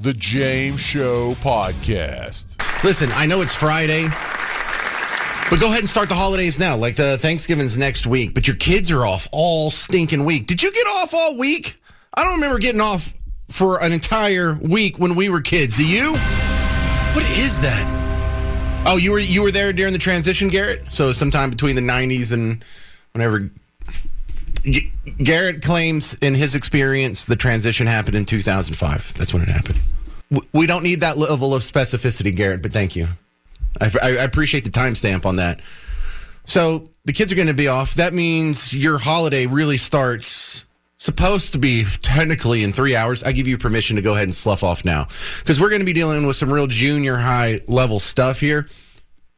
The James Show Podcast. Listen, I know it's Friday, but go ahead and start the holidays now. Like the Thanksgiving's next week, but your kids are off all stinking week. Did you get off all week? I don't remember getting off for an entire week when we were kids. Do you? What is that? Oh, you were there during the transition, Garrett? So sometime between the 90s and whenever. Garrett claims in his experience the transition happened in 2005. That's when it happened. We don't need that level of specificity, Garrett, but thank you. I appreciate the timestamp on that. So the kids are going to be off. That means your holiday really starts, supposed to be technically in 3 hours. I give you permission to go ahead and slough off now because we're going to be dealing with some real junior high level stuff here.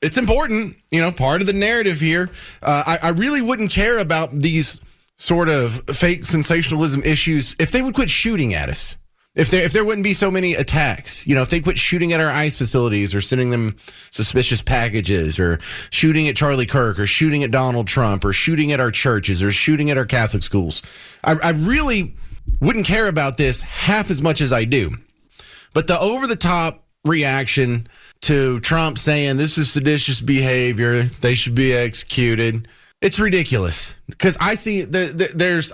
It's important, part of the narrative here. I really wouldn't care about these sort of fake sensationalism issues if they would quit shooting at us. If there wouldn't be so many attacks, if they quit shooting at our ICE facilities or sending them suspicious packages or shooting at Charlie Kirk or shooting at Donald Trump or shooting at our churches or shooting at our Catholic schools. I really wouldn't care about this half as much as I do. But the over-the-top reaction to Trump saying this is seditious behavior, they should be executed. It's ridiculous because I see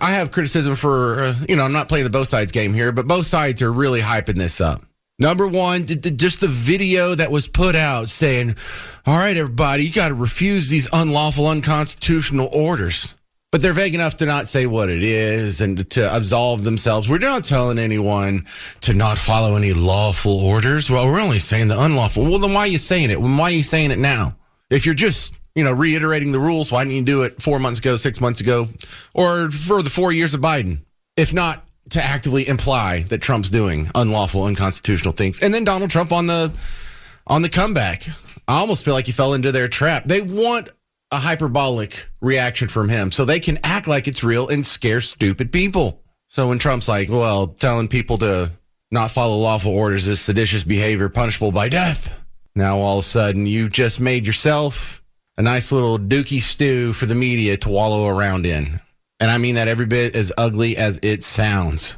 I have criticism for, I'm not playing the both sides game here, but both sides are really hyping this up. Number one, just the video that was put out saying, all right, everybody, you got to refuse these unlawful, unconstitutional orders. But they're vague enough to not say what it is and to absolve themselves. We're not telling anyone to not follow any lawful orders. Well, we're only saying the unlawful. Well, then why are you saying it? Why are you saying it now? If you're just reiterating the rules, why didn't you do it 4 months ago, 6 months ago, or for the 4 years of Biden? If not to actively imply that Trump's doing unlawful, unconstitutional things. And then Donald Trump on the comeback. I almost feel like he fell into their trap. They want a hyperbolic reaction from him so they can act like it's real and scare stupid people. So when Trump's like, well, telling people to not follow lawful orders is seditious behavior punishable by death. Now all of a sudden you just made yourself a nice little dookie stew for the media to wallow around in. And I mean that every bit as ugly as it sounds.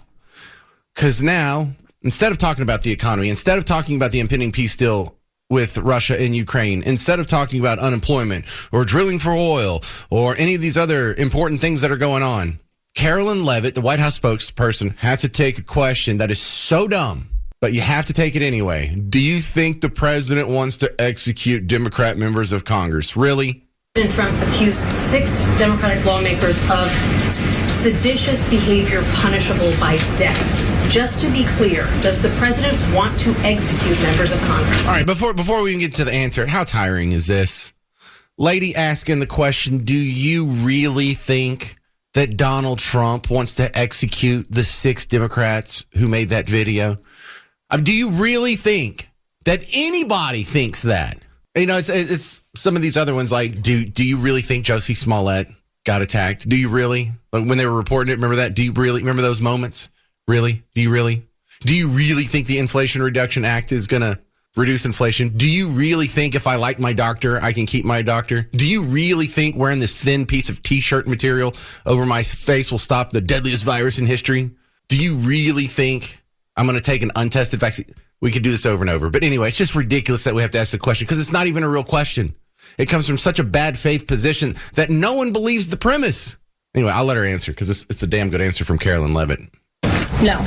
Because now, instead of talking about the economy, instead of talking about the impending peace deal with Russia and Ukraine, instead of talking about unemployment or drilling for oil or any of these other important things that are going on, Carolyn Leavitt, the White House spokesperson, has to take a question that is so dumb, but you have to take it anyway. Do you think the president wants to execute Democrat members of Congress? Really? President Trump accused 6 Democratic lawmakers of seditious behavior punishable by death. Just to be clear, does the president want to execute members of Congress? All right, before we even get to the answer, how tiring is this? Lady asking the question, do you really think that Donald Trump wants to execute the 6 Democrats who made that video? Do you really think that anybody thinks that? It's some of these other ones like, do you really think Jussie Smollett got attacked? Do you really? Like when they were reporting it, remember that? Do you really remember those moments? Really? Do you really? Do you really think the Inflation Reduction Act is going to reduce inflation? Do you really think if I like my doctor, I can keep my doctor? Do you really think wearing this thin piece of T-shirt material over my face will stop the deadliest virus in history? Do you really think I'm going to take an untested vaccine? We could do this over and over. But anyway, it's just ridiculous that we have to ask the question because it's not even a real question. It comes from such a bad faith position that no one believes the premise. Anyway, I'll let her answer because it's a damn good answer from Carolyn Leavitt. No.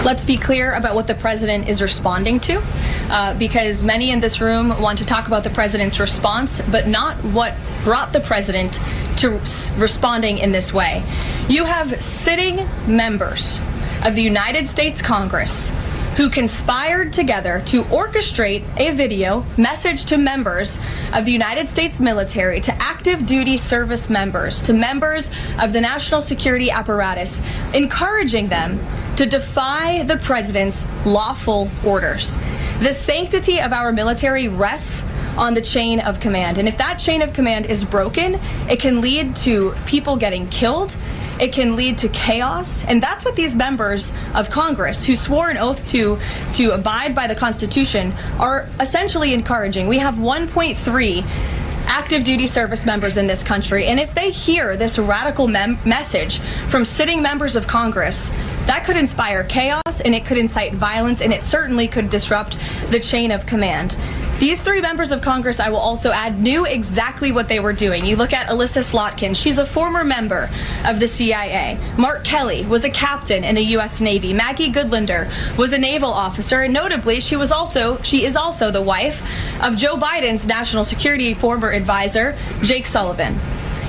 Let's be clear about what the president is responding to, because many in this room want to talk about the president's response, but not what brought the president to responding in this way. You have sitting members of the United States Congress who conspired together to orchestrate a video message to members of the United States military, to active duty service members, to members of the national security apparatus, encouraging them to defy the president's lawful orders. The sanctity of our military rests on the chain of command. And if that chain of command is broken, it can lead to people getting killed. It can lead to chaos. And that's what these members of Congress who swore an oath to abide by the Constitution are essentially encouraging. We have 1.3 active duty service members in this country. And if they hear this radical message from sitting members of Congress, That could inspire chaos, and it could incite violence, and it certainly could disrupt the chain of command. These three members of Congress, I will also add, knew exactly what they were doing. You look at Alyssa Slotkin. She's a former member of the CIA. Mark Kelly was a captain in the U.S. Navy. Maggie Goodlander was a naval officer. And notably, she is also the wife of Joe Biden's national security former advisor, Jake Sullivan.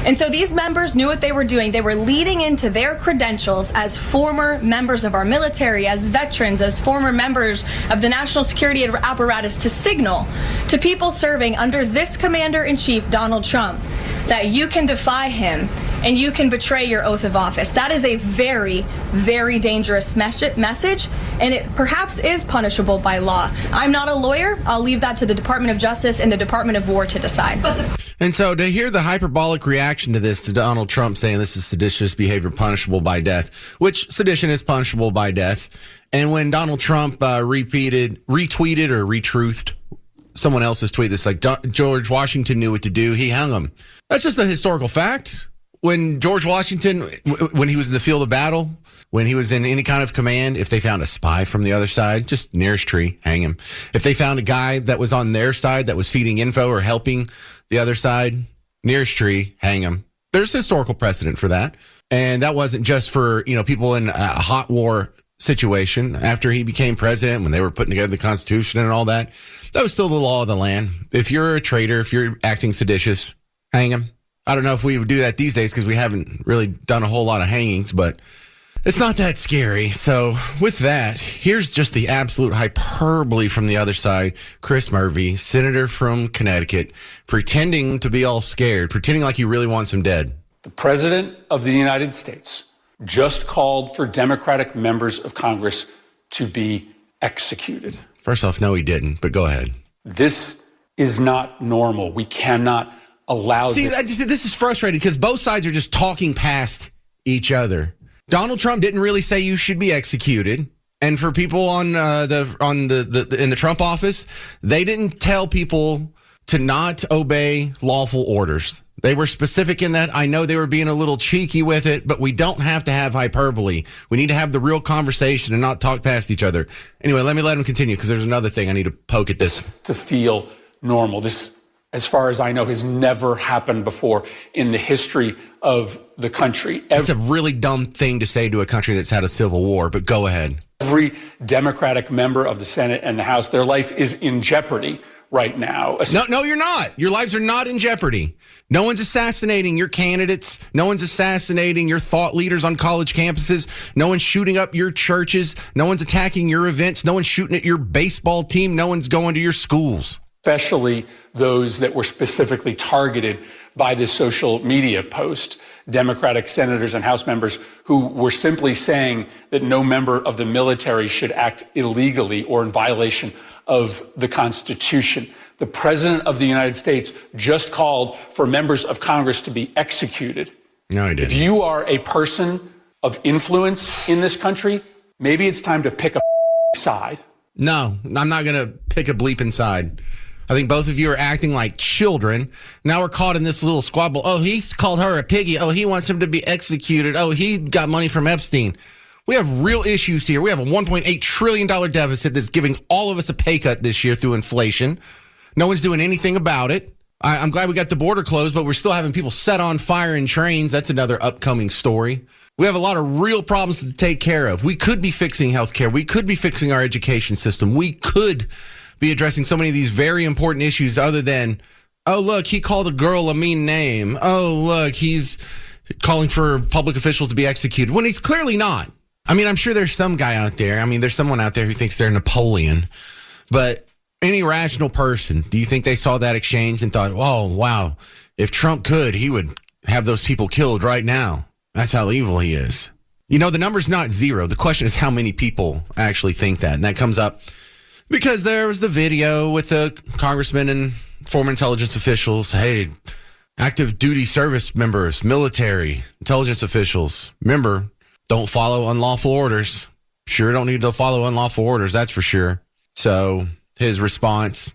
And so these members knew what they were doing. They were leading into their credentials as former members of our military, as veterans, as former members of the national security apparatus to signal to people serving under this commander-in-chief, Donald Trump, that you can defy him and you can betray your oath of office. That is a very, very dangerous message, and it perhaps is punishable by law. I'm not a lawyer. I'll leave that to the Department of Justice and the Department of War to decide. And so to hear the hyperbolic reaction to this, to Donald Trump saying this is seditious behavior punishable by death, which sedition is punishable by death. And when Donald Trump retweeted or retruthed someone else's tweet that's like, George Washington knew what to do, he hung him. That's just a historical fact. When George Washington, when he was in the field of battle, when he was in any kind of command, if they found a spy from the other side, just nearest tree, hang him. If they found a guy that was on their side that was feeding info or helping the other side, nearest tree, hang him. There's historical precedent for that. And that wasn't just for, people in a hot war situation after he became president, when they were putting together the Constitution and all that. That was still the law of the land. If you're a traitor, if you're acting seditious, hang him. I don't know if we would do that these days because we haven't really done a whole lot of hangings, but it's not that scary. So with that, here's just the absolute hyperbole from the other side. Chris Murphy, senator from Connecticut, pretending to be all scared, pretending like he really wants him dead. The President of the United States just called for Democratic members of Congress to be executed. First off, no, he didn't, but go ahead. This is not normal. We cannot allow this is frustrating because both sides are just talking past each other. Donald Trump didn't really say you should be executed, and for people in the Trump office, they didn't tell people to not obey lawful orders. They were specific in that. I know they were being a little cheeky with it, but we don't have to have hyperbole. We need to have the real conversation and not talk past each other. Anyway, let him continue because there's another thing I need to poke at this. To feel normal. This, as far as I know, has never happened before in the history of the country. It's a really dumb thing to say to a country that's had a civil war, but go ahead. Every Democratic member of the Senate and the House, their life is in jeopardy right now. No, you're not. Your lives are not in jeopardy. No one's assassinating your candidates. No one's assassinating your thought leaders on college campuses. No one's shooting up your churches. No one's attacking your events. No one's shooting at your baseball team. No one's going to your schools. Especially those that were specifically targeted by this social media post. Democratic senators and House members who were simply saying that no member of the military should act illegally or in violation of the Constitution. The President of the United States just called for members of Congress to be executed. No, I didn't. If you are a person of influence in this country, maybe it's time to pick a side. No, I'm not going to pick a bleeping side. I think both of you are acting like children. Now we're caught in this little squabble. Oh, he called her a piggy. Oh, he wants him to be executed. Oh, he got money from Epstein. We have real issues here. We have a $1.8 trillion deficit that's giving all of us a pay cut this year through inflation. No one's doing anything about it. I'm glad we got the border closed, but we're still having people set on fire in trains. That's another upcoming story. We have a lot of real problems to take care of. We could be fixing healthcare. We could be fixing our education system. We could be addressing so many of these very important issues other than, oh, look, he called a girl a mean name. Oh, look, he's calling for public officials to be executed when he's clearly not. I mean, I'm sure there's some guy out there. I mean, there's someone out there who thinks they're Napoleon. But any rational person, do you think they saw that exchange and thought, oh, wow, if Trump could, he would have those people killed right now? That's how evil he is. You know, the number's not zero. The question is how many people actually think that. And that comes up because there was the video with the congressmen and former intelligence officials. Hey, active duty service members, military, intelligence officials. Remember, don't follow unlawful orders. Sure don't need to follow unlawful orders, that's for sure. So his response,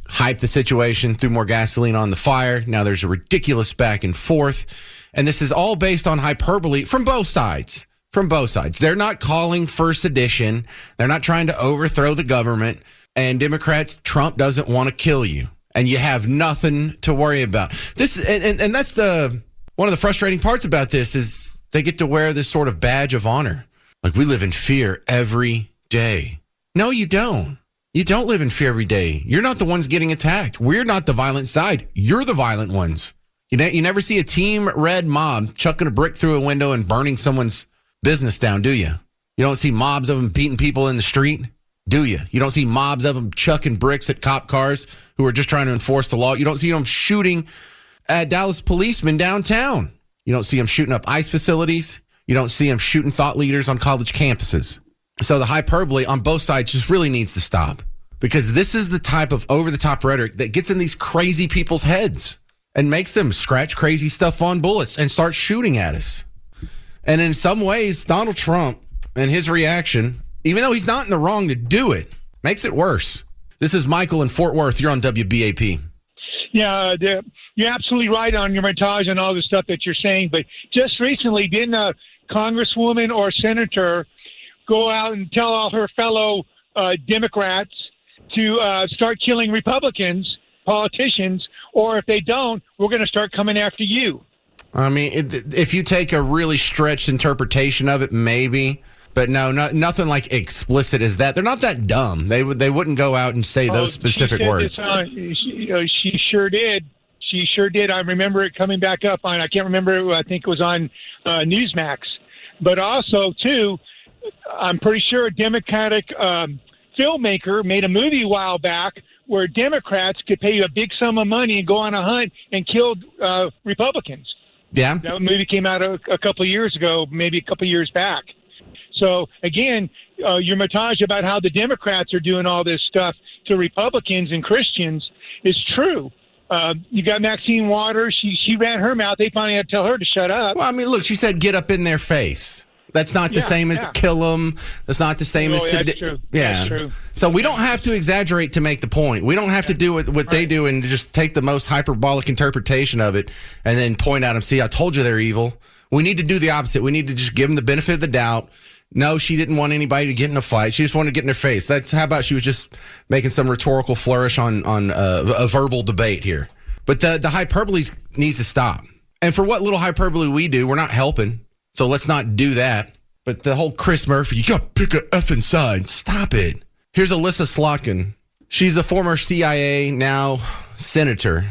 hyped the situation, threw more gasoline on the fire. Now there's a ridiculous back and forth. And this is all based on hyperbole from both sides. from both sides. They're not calling for sedition. They're not trying to overthrow the government. And Democrats, Trump doesn't want to kill you. And you have nothing to worry about. This and that's one of the frustrating parts about this is they get to wear this sort of badge of honor. Like, we live in fear every day. No, you don't. You don't live in fear every day. You're not the ones getting attacked. We're not the violent side. You're the violent ones. You never see a team red mob chucking a brick through a window and burning someone's business down, do you? You don't see mobs of them beating people in the street, do you? You don't see mobs of them chucking bricks at cop cars who are just trying to enforce the law. You don't see them shooting at Dallas policemen downtown. You don't see them shooting up ICE facilities. You don't see them shooting thought leaders on college campuses. So the hyperbole on both sides just really needs to stop, because this is the type of over-the-top rhetoric that gets in these crazy people's heads and makes them scratch crazy stuff on bullets and start shooting at us. And in some ways, Donald Trump and his reaction, even though he's not in the wrong to do it, makes it worse. This is Michael in Fort Worth. You're on WBAP. Yeah, you're absolutely right on your montage and all the stuff that you're saying. But just recently, didn't a congresswoman or senator go out and tell all her fellow Democrats to start killing Republicans, politicians, or if they don't, we're going to start coming after you? I mean, if you take a really stretched interpretation of it, maybe. But no, nothing like explicit as that. They're not that dumb. They wouldn't go out and say those specific words. She sure did. She sure did. I remember it coming back up on, I can't remember, I think it was on Newsmax. But also, too, I'm pretty sure a Democratic filmmaker made a movie a while back where Democrats could pay you a big sum of money and go on a hunt and kill Republicans. Yeah. That movie came out a couple of years ago, maybe a couple of years back. So, again, your montage about how the Democrats are doing all this stuff to Republicans and Christians is true. You got Maxine Waters. She ran her mouth. They finally had to tell her to shut up. Well, I mean, look, she said get up in their face. That's not the same as kill them. That's not the same as... That's true. Yeah. That's true. So we don't have to exaggerate to make the point. We don't have to do what they do and just take the most hyperbolic interpretation of it and then point at them, see, I told you they're evil. We need to do the opposite. We need to just give them the benefit of the doubt. No, she didn't want anybody to get in a fight. She just wanted to get in their face. How about she was just making some rhetorical flourish on a verbal debate here. But the hyperbole needs to stop. And for what little hyperbole we do, we're not helping. So let's not do that. But the whole Chris Murphy, you got to pick a effing side. Stop it. Here's Alyssa Slotkin. She's a former CIA, now senator,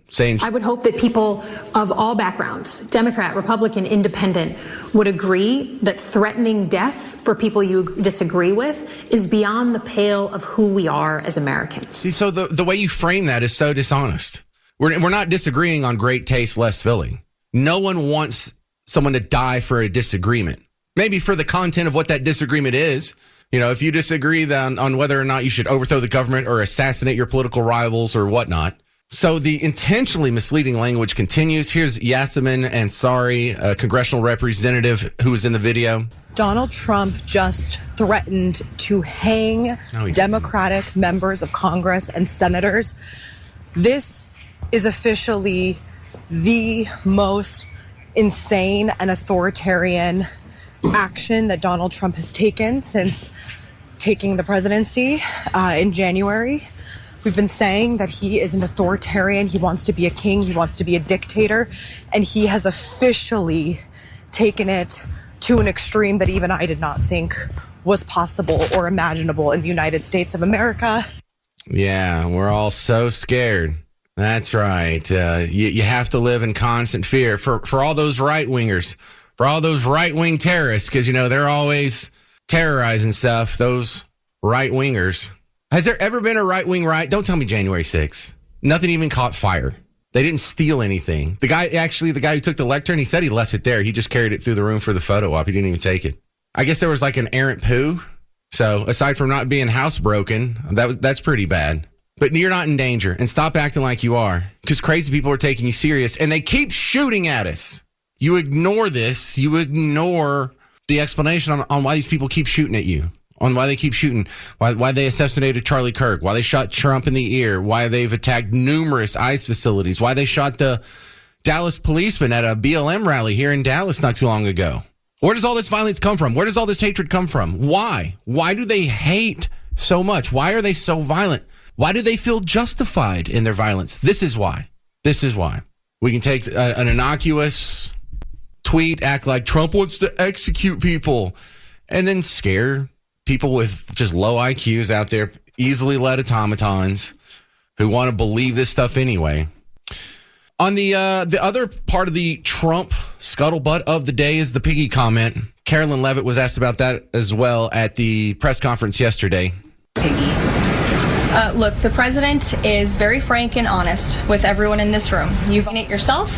saying... I would hope that people of all backgrounds, Democrat, Republican, Independent, would agree that threatening death for people you disagree with is beyond the pale of who we are as Americans. See, so the way you frame that is so dishonest. We're not disagreeing on great taste, less filling. No one wants someone to die for a disagreement. Maybe for the content of what that disagreement is. You know, if you disagree on whether or not you should overthrow the government or assassinate your political rivals or whatnot. So the intentionally misleading language continues. Here's Yasemin Ansari, a congressional representative who was in the video. Donald Trump just threatened to hang Democratic members of Congress and senators. This is officially the most insane and authoritarian action that Donald Trump has taken since taking the presidency in January. We've been saying that he is an authoritarian. He wants to be a king. He wants to be a dictator. And he has officially taken it to an extreme that even I did not think was possible or imaginable in the United States of America. Yeah, we're all so scared. That's right. You have to live in constant fear for all those right-wingers, for all those right-wing terrorists, because, you know, they're always terrorizing stuff, those right-wingers. Has there ever been a right-wing riot? Don't tell me January 6th. Nothing even caught fire. They didn't steal anything. The guy who took the lectern, he said he left it there. He just carried it through the room for the photo op. He didn't even take it. I guess there was like an errant poo. So aside from not being housebroken, that's pretty bad. But you're not in danger, and stop acting like you are, because crazy people are taking you serious, and they keep shooting at us. You ignore this. You ignore the explanation on why these people keep shooting at you, on why they keep shooting, why they assassinated Charlie Kirk, why they shot Trump in the ear, why they've attacked numerous ICE facilities, why they shot the Dallas policeman at a BLM rally here in Dallas not too long ago. Where does all this violence come from? Where does all this hatred come from? Why? Why do they hate so much? Why are they so violent? Why do they feel justified in their violence? This is why. This is why. We can take an innocuous tweet, act like Trump wants to execute people, and then scare people with just low IQs out there, easily led automatons who want to believe this stuff anyway. On the other part of the Trump scuttlebutt of the day is the piggy comment. Carolyn Levitt was asked about that as well at the press conference yesterday. Piggy. Look, the president is very frank and honest with everyone in this room. You've done it yourself.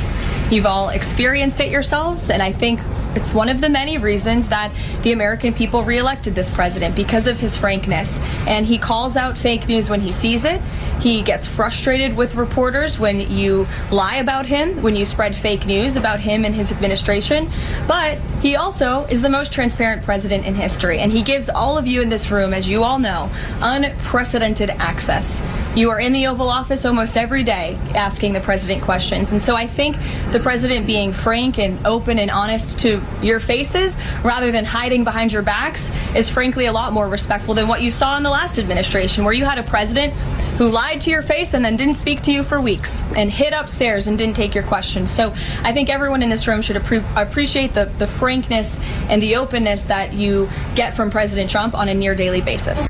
You've all experienced it yourselves, and I think it's one of the many reasons that the American people reelected this president, because of his frankness. And he calls out fake news when he sees it. He gets frustrated with reporters when you lie about him, when you spread fake news about him and his administration. But he also is the most transparent president in history, and he gives all of you in this room, as you all know, unprecedented access. You are in the Oval Office almost every day asking the president questions. And so I think the president being frank and open and honest to your faces rather than hiding behind your backs is frankly a lot more respectful than what you saw in the last administration, where you had a president who lied to your face and then didn't speak to you for weeks and hid upstairs and didn't take your questions. So I think everyone in this room should appreciate the frankness and the openness that you get from President Trump on a near daily basis.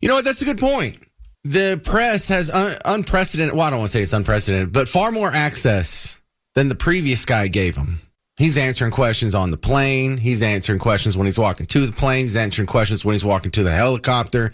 You know what? That's a good point. The press has unprecedented, well, I don't want to say it's unprecedented, but far more access than the previous guy gave him. He's answering questions on the plane. He's answering questions when he's walking to the plane. He's answering questions when he's walking to the helicopter.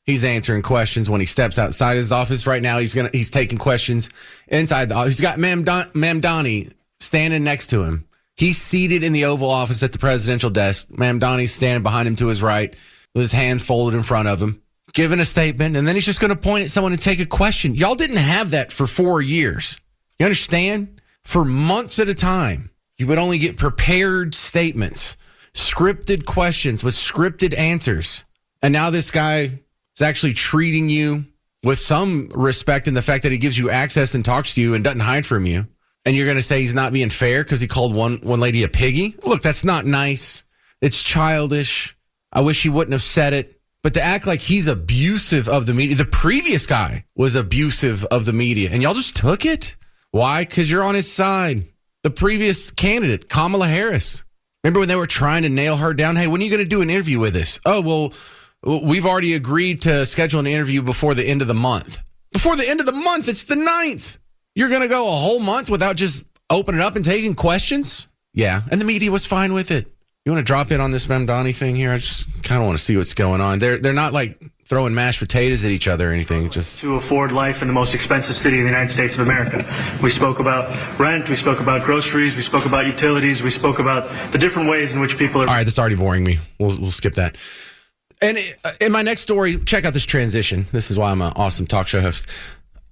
He's answering questions when he steps outside his office. Right now, he's taking questions inside the office. He's got Mamdani standing next to him. He's seated in the Oval Office at the presidential desk. Mamdani's standing behind him to his right with his hands folded in front of him, giving a statement, and then he's just going to point at someone and take a question. Y'all didn't have that for 4 years. You understand? For months at a time, you would only get prepared statements, scripted questions with scripted answers. And now this guy is actually treating you with some respect in the fact that he gives you access and talks to you and doesn't hide from you. And you're going to say he's not being fair because he called one lady a piggy? Look, that's not nice. It's childish. I wish he wouldn't have said it. But to act like he's abusive of the media, the previous guy was abusive of the media, and y'all just took it? Why? Because you're on his side. The previous candidate, Kamala Harris. Remember when they were trying to nail her down? Hey, when are you going to do an interview with us? Oh, well, we've already agreed to schedule an interview before the end of the month. Before the end of the month, it's the 9th. You're going to go a whole month without just opening up and taking questions? Yeah, and the media was fine with it. You want to drop in on this Mamdani thing here? I just kind of want to see what's going on. They're not like throwing mashed potatoes at each other or anything. Just to afford life in the most expensive city in the United States of America. We spoke about rent. We spoke about groceries. We spoke about utilities. We spoke about the different ways in which people are. All right, that's already boring me. We'll skip that. And in my next story, check out this transition. This is why I'm an awesome talk show host.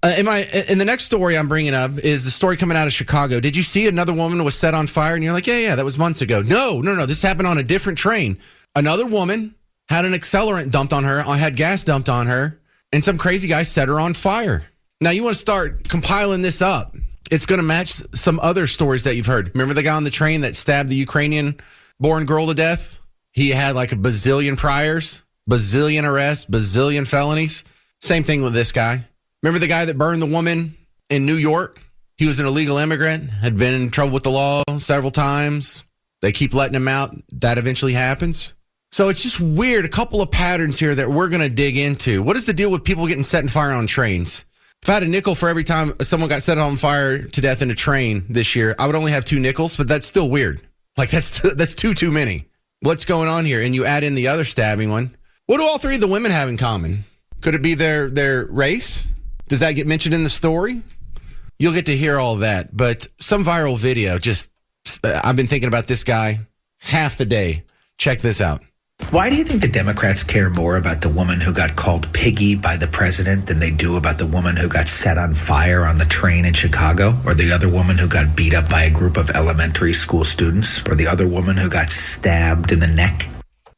In the next story I'm bringing up is the story coming out of Chicago. Did you see another woman was set on fire? And you're like, yeah, that was months ago. No. This happened on a different train. Another woman had an accelerant dumped on her, had gas dumped on her, and some crazy guy set her on fire. Now, you want to start compiling this up. It's going to match some other stories that you've heard. Remember the guy on the train that stabbed the Ukrainian-born girl to death? He had like a bazillion priors, bazillion arrests, bazillion felonies. Same thing with this guy. Remember the guy that burned the woman in New York? He was an illegal immigrant, had been in trouble with the law several times. They keep letting him out. That eventually happens. So it's just weird. A couple of patterns here that we're going to dig into. What is the deal with people getting set on fire on trains? If I had a nickel for every time someone got set on fire to death in a train this year, I would only have 2 nickels, but that's still weird. Like that's too many. What's going on here? And you add in the other stabbing one. What do all 3 of the women have in common? Could it be their race? Does that get mentioned in the story? You'll get to hear all that. But some viral video, I've been thinking about this guy half the day. Check this out. Why do you think the Democrats care more about the woman who got called piggy by the president than they do about the woman who got set on fire on the train in Chicago, or the other woman who got beat up by a group of elementary school students, or the other woman who got stabbed in the neck?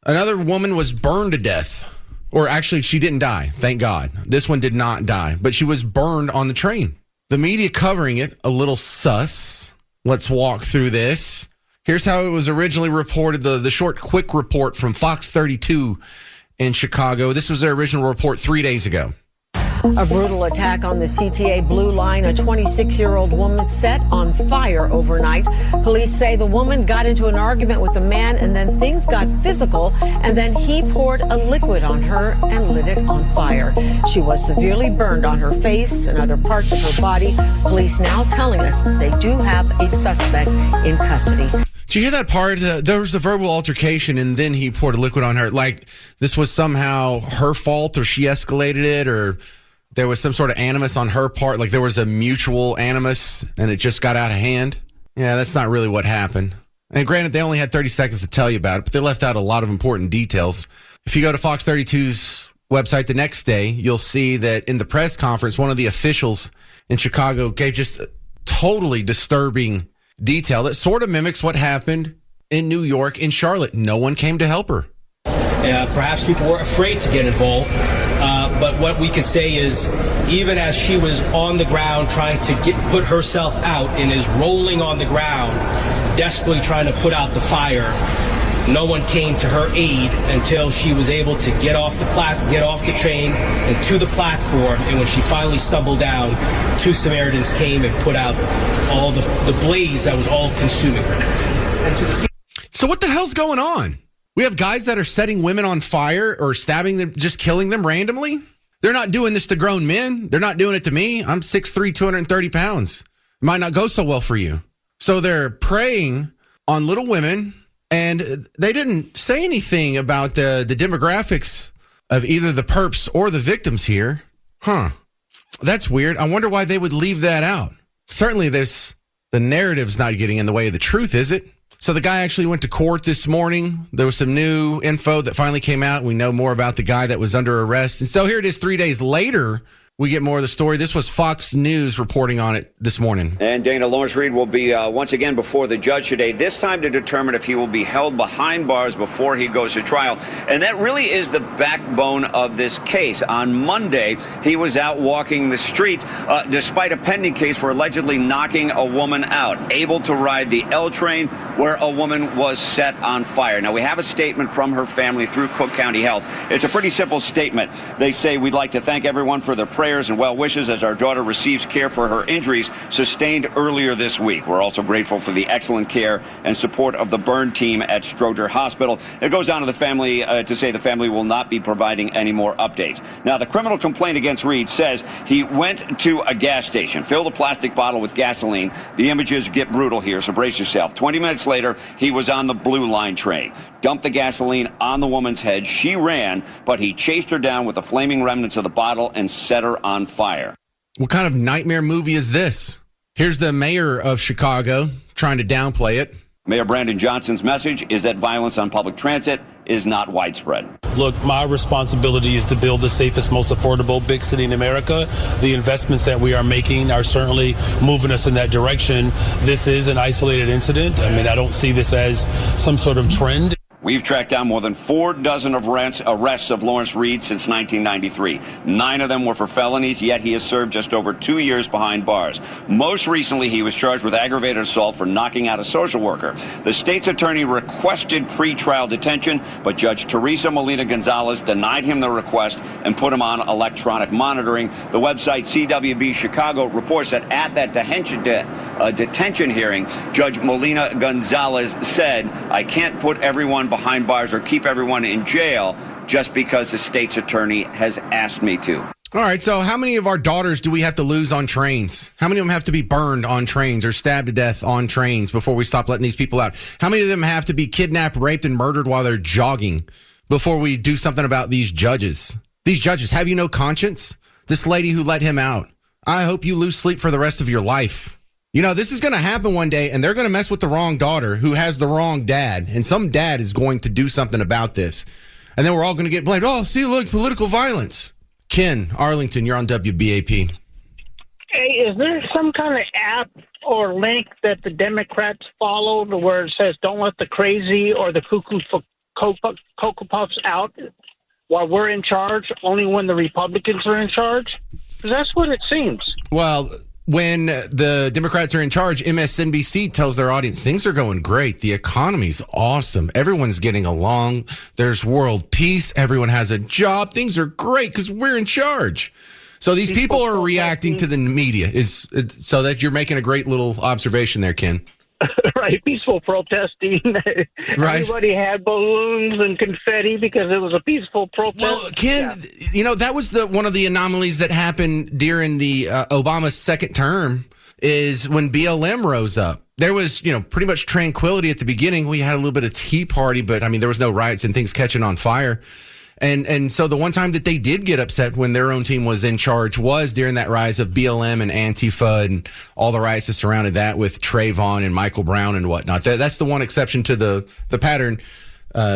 Another woman was burned to death. Or actually, she didn't die. Thank God. This one did not die, but she was burned on the train. The media covering it, a little sus. Let's walk through this. Here's how it was originally reported, the short, quick report from Fox 32 in Chicago. This was their original report 3 days ago. A brutal attack on the CTA Blue Line. A 26-year-old woman set on fire overnight. Police say the woman got into an argument with a man and then things got physical, and then he poured a liquid on her and lit it on fire. She was severely burned on her face and other parts of her body. Police now telling us that they do have a suspect in custody. Did you hear that part? There was a verbal altercation, and then he poured a liquid on her. Like this was somehow her fault, or she escalated it, or there was some sort of animus on her part. Like there was a mutual animus, and it just got out of hand. Yeah, that's not really what happened. And granted, they only had 30 seconds to tell you about it, but they left out a lot of important details. If you go to Fox 32's website the next day, you'll see that in the press conference, one of the officials in Chicago gave just totally disturbing detail that sort of mimics what happened in New York, in Charlotte. No one came to help her. Perhaps people were afraid to get involved. But what we could say is, even as she was on the ground trying to put herself out and is rolling on the ground, desperately trying to put out the fire, no one came to her aid until she was able to get off the train and to the platform. And when she finally stumbled down, two Samaritans came and put out all the blaze that was all consuming her. So what the hell's going on? We have guys that are setting women on fire or stabbing them, just killing them randomly. They're not doing this to grown men. They're not doing it to me. I'm 6'3", 230 pounds. It might not go so well for you. So they're preying on little women, and they didn't say anything about the demographics of either the perps or the victims here. Huh. That's weird. I wonder why they would leave that out. Certainly the narrative's not getting in the way of the truth, is it? So the guy actually went to court this morning. There was some new info that finally came out. We know more about the guy that was under arrest. And so here it is 3 days later. We get more of the story. This was Fox News reporting on it this morning. And Dana, Lawrence Reed will be once again before the judge today, this time to determine if he will be held behind bars before he goes to trial. And that really is the backbone of this case. On Monday, he was out walking the streets despite a pending case for allegedly knocking a woman out, able to ride the L train where a woman was set on fire. Now, we have a statement from her family through Cook County Health. It's a pretty simple statement. They say, "We'd like to thank everyone for their prayers and well wishes as our daughter receives care for her injuries sustained earlier this week. We're also grateful for the excellent care and support of the burn team at Stroger Hospital." It goes on to the family to say the family will not be providing any more updates. Now, the criminal complaint against Reed says he went to a gas station, filled a plastic bottle with gasoline. The images get brutal here, so brace yourself. 20 minutes later, he was on the Blue Line train, dumped the gasoline on the woman's head. She ran, but he chased her down with the flaming remnants of the bottle and set her on fire. What kind of nightmare movie is this? Here's the mayor of Chicago trying to downplay it. Mayor Brandon Johnson's message is that violence on public transit is not widespread. Look, my responsibility is to build the safest, most affordable big city in America. The investments that we are making are certainly moving us in that direction. This is an isolated incident. I mean, I don't see this as some sort of trend. We've tracked down more than 4 dozen arrests of Lawrence Reed since 1993. 9 of them were for felonies, yet he has served just over 2 years behind bars. Most recently, he was charged with aggravated assault for knocking out a social worker. The state's attorney requested pretrial detention, but Judge Teresa Molina-Gonzalez denied him the request and put him on electronic monitoring. The website CWB Chicago reports that at that detention hearing, Judge Molina-Gonzalez said, "I can't put everyone behind bars or keep everyone in jail just because the state's attorney has asked me to." All right, so how many of our daughters do we have to lose on trains? How many of them have to be burned on trains or stabbed to death on trains before we stop letting these people out? How many of them have to be kidnapped, raped, and murdered while they're jogging before we do something about these judges? These judges, have you no conscience? This lady who let him out, I hope you lose sleep for the rest of your life. You know, this is going to happen one day, and they're going to mess with the wrong daughter who has the wrong dad, and some dad is going to do something about this. And then we're all going to get blamed. Oh, see, look, political violence. Ken, Arlington, you're on WBAP. Hey, is there some kind of app or link that the Democrats follow where it says don't let the crazy or the cuckoo for Cocoa Puffs out while we're in charge, only when the Republicans are in charge? Because that's what it seems. Well, when the Democrats are in charge, MSNBC tells their audience things are going great. The economy's awesome. Everyone's getting along. There's world peace. Everyone has a job. Things are great because we're in charge. So these people are reacting to the media. So that you're making a great little observation there, Ken. Right, peaceful protesting. Right. Everybody had balloons and confetti because it was a peaceful protest. Well, Ken, that was one of the anomalies that happened during the Obama's second term is when BLM rose up. There was, pretty much tranquility at the beginning. We had a little bit of tea party, but there was no riots and things catching on fire. And so the one time that they did get upset when their own team was in charge was during that rise of BLM and Antifa and all the riots that surrounded that with Trayvon and Michael Brown and whatnot. That's the one exception to the pattern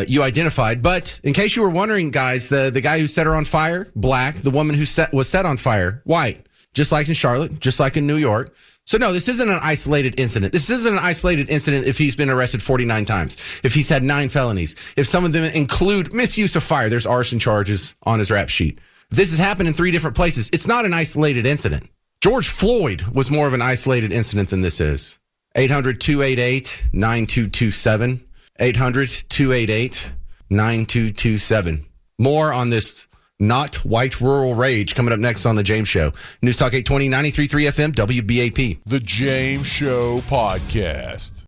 you identified. But in case you were wondering, guys, the guy who set her on fire, black. The woman who was set on fire, white. Just like in Charlotte, just like in New York. So, no, this isn't an isolated incident. This isn't an isolated incident if he's been arrested 49 times, if he's had 9 felonies, if some of them include misuse of fire. There's arson charges on his rap sheet. If this has happened in 3 different places, it's not an isolated incident. George Floyd was more of an isolated incident than this is. 800-288-9227. 800-288-9227. More on this not white rural rage coming up next on The James Show. News Talk 820, 93.3 FM, WBAP. The James Show Podcast.